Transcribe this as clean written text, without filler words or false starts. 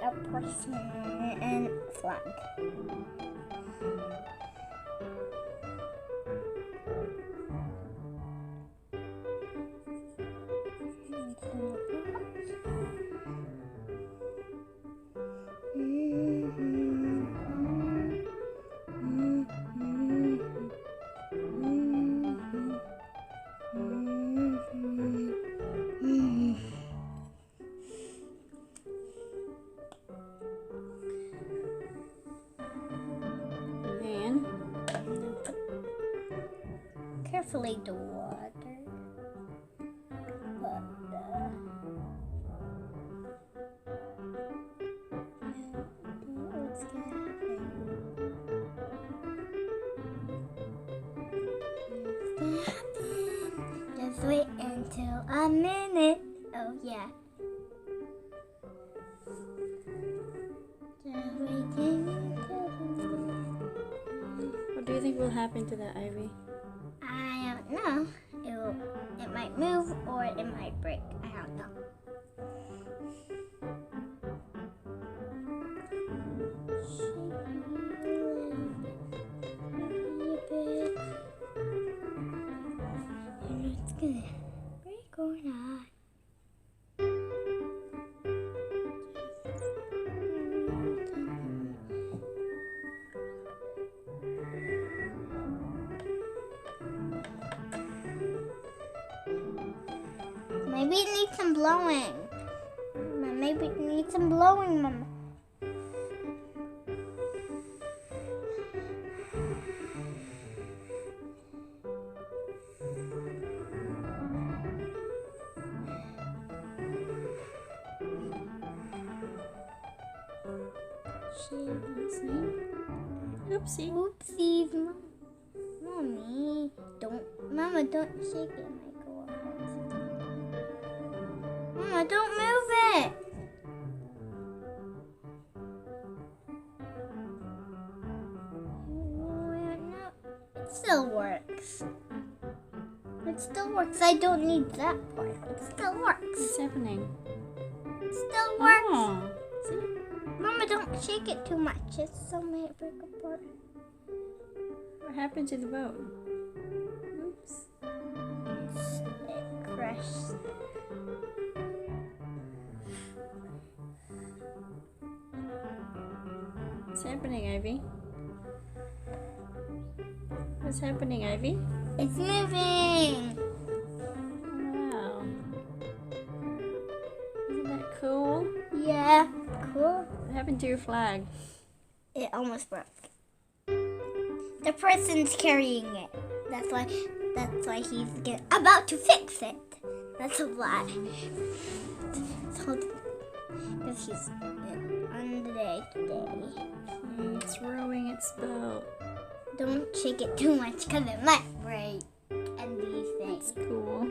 a person and flag. Carefully the water, but what's gonna happen? Just wait until a minute. Oh yeah. Just waiting until a minute. What do you think will happen to that ivy? I don't know. It might move or it might break. I don't know. And it's gonna break or not. Maybe it needs some blowing. Maybe it needs some blowing, Mama. Oopsie. Oopsies, Mommy. Mama, don't shake it. Mama, don't move it. No, it still works. It still works. I don't need that part. It still works. What's happening? It still works. Oh, see? Mama, don't shake it too much. It still may break apart. What happened to the boat? Oops. It crashed. What's happening, Ivy? What's happening, Ivy? It's moving. Wow. Isn't that cool? Yeah, cool. What happened to your flag? It almost broke. The person's carrying it. That's why he's about to fix it. That's a lie. Because he's on the day today. It's rowing its boat. Don't shake it too much because it might break. And these things. It's cool.